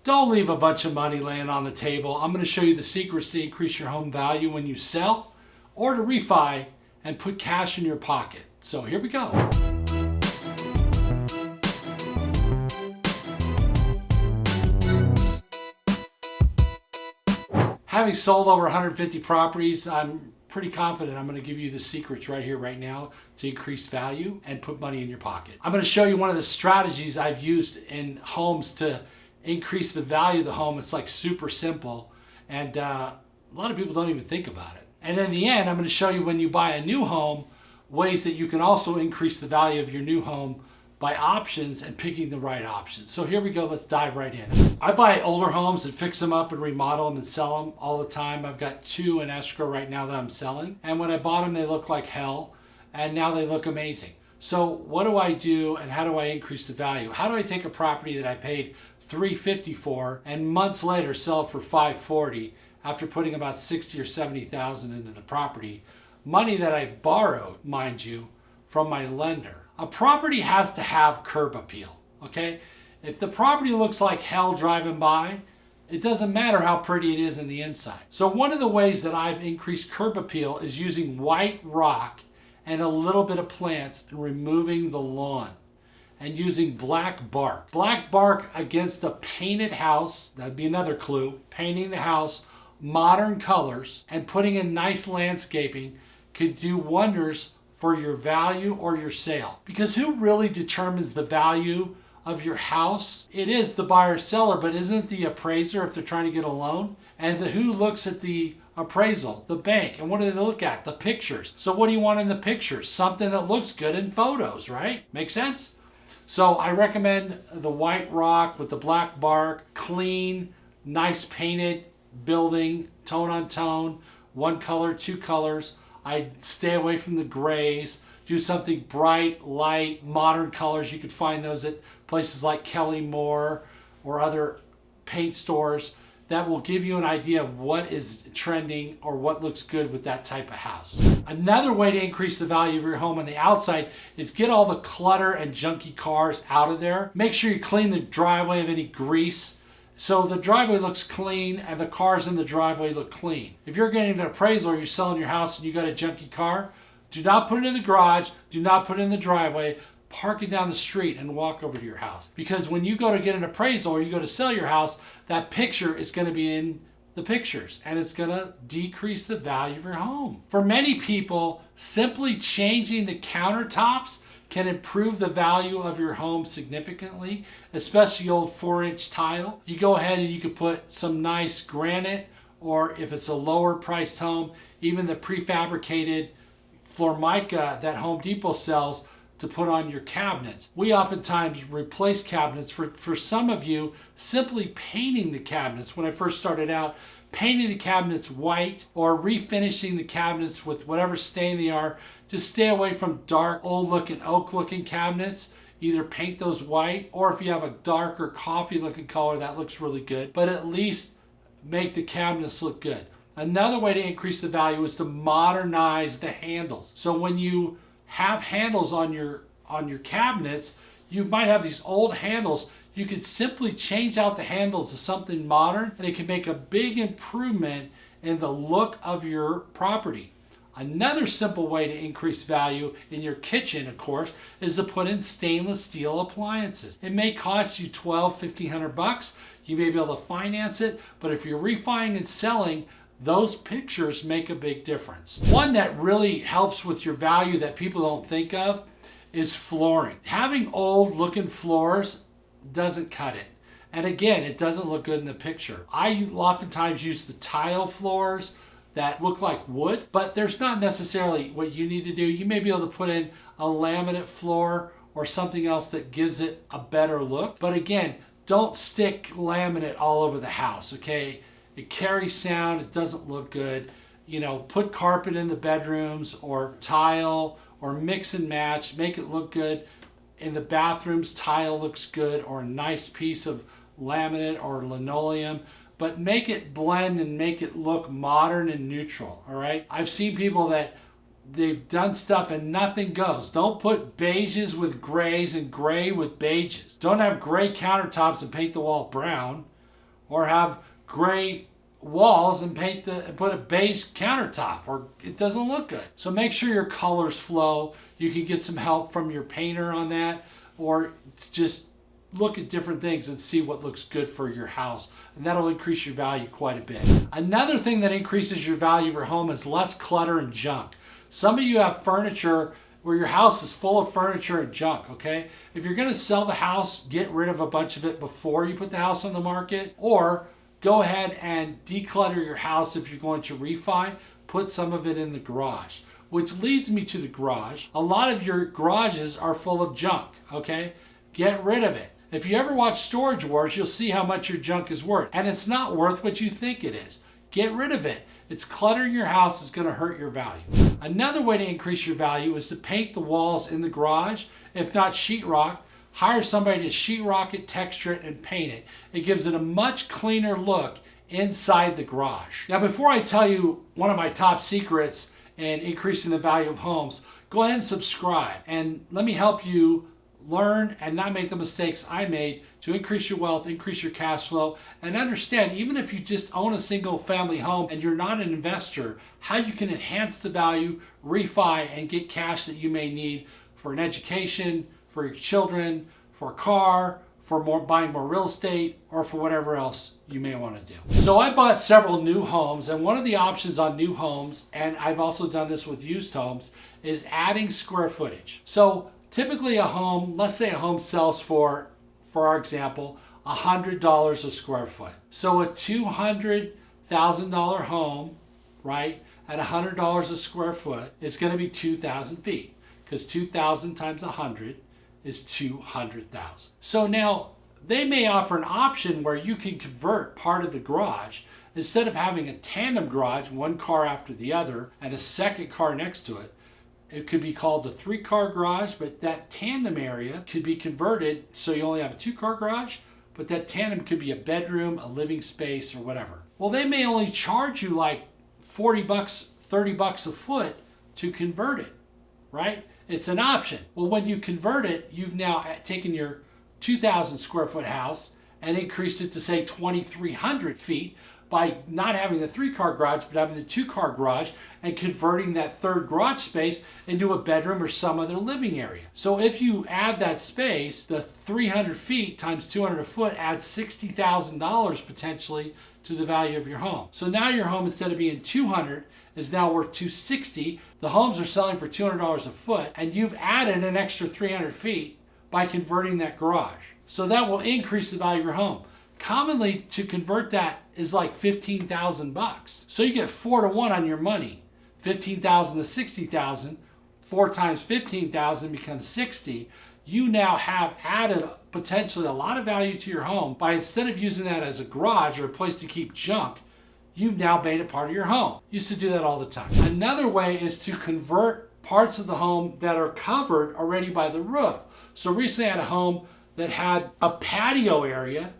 Don't leave a bunch of money laying on the table. I'm going to show you the secrets to increase your home value when you sell or to refi and put cash in your pocket. So here we go. Having sold over 150 properties, I'm pretty confident I'm going to give you the secrets right here, right now to increase value and put money in your pocket. I'm going to show you one of the strategies I've used in homes to increase the value of the home. It's like super simple, and a lot of people don't even think about it. And in the end, I'm going to show you when you buy a new home, ways that you can also increase the value of your new home by options and picking the right options. So here we go, let's dive right in. I buy older homes and fix them up and remodel them and sell them all the time. I've got 2 in escrow right now that I'm selling. And when I bought them, they look like hell, and now they look amazing. So what do I do and how do I increase the value? How do I take a property that I paid $350 for and months later sell it for $540 after putting about $60,000 or $70,000 into the property? Money that I borrowed, mind you, from my lender. A property has to have curb appeal, okay? If the property looks like hell driving by, it doesn't matter how pretty it is in the inside. So one of the ways that I've increased curb appeal is using white rock and a little bit of plants and removing the lawn, and using black bark. Black bark against a painted house, that'd be another clue. Painting the house modern colors and putting in nice landscaping could do wonders for your value or your sale. Because who really determines the value of your house? It is the buyer seller, but isn't the appraiser if they're trying to get a loan? And who looks at the appraisal? The bank. And what do they look at? The pictures. So what do you want in the pictures? Something that looks good in photos, right? Make sense? So I recommend the white rock with the black bark, clean, nice painted building, tone on tone, 1 color, 2 colors. I stay away from the grays, do something bright, light, modern colors. You could find those at places like Kelly Moore or other paint stores that will give you an idea of what is trending or what looks good with that type of house. Another way to increase the value of your home on the outside is get all the clutter and junky cars out of there. Make sure you clean the driveway of any grease, so the driveway looks clean and the cars in the driveway look clean. If you're getting an appraisal or you're selling your house and you got a junky car, do not put it in the garage, do not put it in the driveway, park it down the street and walk over to your house. Because when you go to get an appraisal or you go to sell your house, that picture is going to be in the pictures and it's going to decrease the value of your home. For many people, simply changing the countertops can improve the value of your home significantly, especially old 4-inch tile. You go ahead and you can put some nice granite, or if it's a lower priced home, even the prefabricated Formica that Home Depot sells to put on your cabinets. We oftentimes replace cabinets. For some of you, simply painting the cabinets. When I first started out, painting the cabinets white or refinishing the cabinets with whatever stain they are. Just stay away from dark, old looking, oak looking cabinets. Either paint those white, or if you have a darker coffee looking color, that looks really good. But at least make the cabinets look good. Another way to increase the value is to modernize the handles. So when you have handles on your cabinets, you might have these old handles. You could simply change out the handles to something modern, and it can make a big improvement in the look of your property. Another simple way to increase value in your kitchen, of course, is to put in stainless steel appliances. It may cost you $1,200-$1,500. You may be able to finance it, but if you're refining and selling, those pictures make a big difference. One that really helps with your value that people don't think of is flooring. Having old looking floors doesn't cut it. And again, it doesn't look good in the picture. I oftentimes use the tile floors that look like wood, but there's not necessarily what you need to do. You may be able to put in a laminate floor or something else that gives it a better look. But again, don't stick laminate all over the house, okay? It carries sound, it doesn't look good. You know, put carpet in the bedrooms or tile or mix and match, make it look good. In the bathrooms, tile looks good, or a nice piece of laminate or linoleum, but make it blend and make it look modern and neutral, all right? I've seen people that they've done stuff and nothing goes. Don't put beiges with grays and gray with beiges. Don't have gray countertops and paint the wall brown. or have gray walls and put a beige countertop, or it doesn't look good. So make sure your colors flow. You can get some help from your painter on that, or just look at different things and see what looks good for your house, and that'll increase your value quite a bit. Another thing that increases your value of your home is less clutter and junk. Some of you have furniture where your house is full of furniture and junk, okay? If you're gonna sell the house, get rid of a bunch of it before you put the house on the market, or go ahead and declutter your house. If you're going to refi, put some of it in the garage. Which leads me to the garage. A lot of your garages are full of junk, okay? Get rid of it. If you ever watch Storage Wars, you'll see how much your junk is worth. And it's not worth what you think it is. Get rid of it. It's cluttering your house is going to hurt your value. Another way to increase your value is to paint the walls in the garage. If not sheetrock, hire somebody to sheetrock it, texture it, and paint it. It gives it a much cleaner look inside the garage. Now, before I tell you one of my top secrets in increasing the value of homes, go ahead and subscribe. And let me help you learn and not make the mistakes I made to increase your wealth, increase your cash flow, and understand, even if you just own a single family home and you're not an investor, how you can enhance the value, refi, and get cash that you may need for an education, for your children, for a car, for buying more real estate, or for whatever else you may want to do. So I bought several new homes, and one of the options on new homes, and I've also done this with used homes, is adding square footage. So typically a home, let's say a home sells for our example, $100 a square foot. So a $200,000 home, right, at $100 a square foot is going to be 2,000 feet, because 2,000 times 100 is 200,000. So now they may offer an option where you can convert part of the garage. Instead of having a tandem garage, one car after the other, and a second car next to it, it could be called the 3-car garage, but that tandem area could be converted so you only have a 2-car garage, but that tandem could be a bedroom, a living space, or whatever. Well, they may only charge you like 40 bucks, 30 bucks a foot to convert it, right? It's an option. Well, when you convert it, you've now taken your 2,000 square foot house and increased it to say 2,300 feet by not having the 3-car garage, but having the 2-car garage, and converting that third garage space into a bedroom or some other living area. So if you add that space, the 300 feet times 200 a foot adds $60,000 potentially to the value of your home. So now your home, instead of being 200, is now worth 260. The homes are selling for $200 a foot, and you've added an extra 300 feet by converting that garage. So that will increase the value of your home. Commonly, to convert that is like 15,000 bucks. So you get 4 to 1 on your money. 15,000 to 60,000, 4 times 15,000 becomes 60. You now have added potentially a lot of value to your home by, instead of using that as a garage or a place to keep junk, you've now made it part of your home. Used to do that all the time. Another way is to convert parts of the home that are covered already by the roof. So recently I had a home that had a patio area,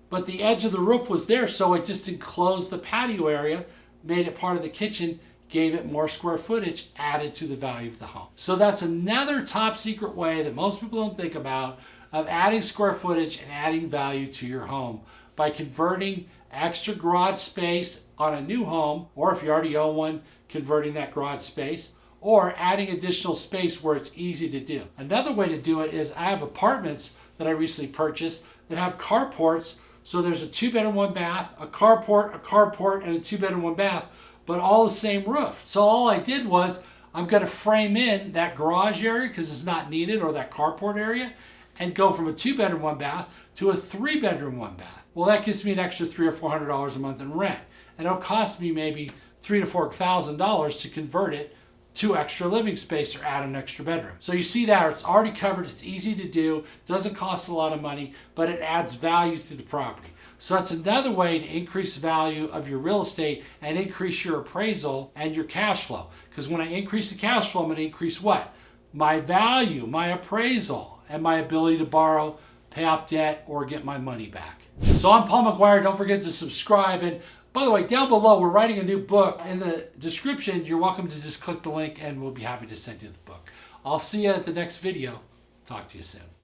but the edge of the roof was there, so it just enclosed the patio area, made it part of the kitchen, gave it more square footage, added to the value of the home. So that's another top secret way that most people don't think about of adding square footage and adding value to your home by converting extra garage space on a new home, or if you already own one, converting that garage space, or adding additional space where it's easy to do. Another way to do it is, I have apartments that I recently purchased that have carports. So there's a 2-bedroom, 1 bath, a carport, and a 2-bedroom, 1 bath, but all the same roof. So all I did was, I'm going to frame in that garage area because it's not needed, or that carport area, and go from a 2-bedroom, 1 bath to a 3-bedroom, 1 bath. Well, that gives me an extra $300 or $400 a month in rent, and it'll cost me maybe $3,000 to $4,000 to convert it to extra living space or add an extra bedroom. So you see that it's already covered, it's easy to do, doesn't cost a lot of money, but it adds value to the property. So that's another way to increase value of your real estate and increase your appraisal and your cash flow. Because when I increase the cash flow, I'm going to increase what? My value, my appraisal, and my ability to borrow, pay off debt, or get my money back. So I'm Paul Maguire. Don't forget to subscribe. And by the way, down below, we're writing a new book. In the description, you're welcome to just click the link and we'll be happy to send you the book. I'll see you at the next video. Talk to you soon.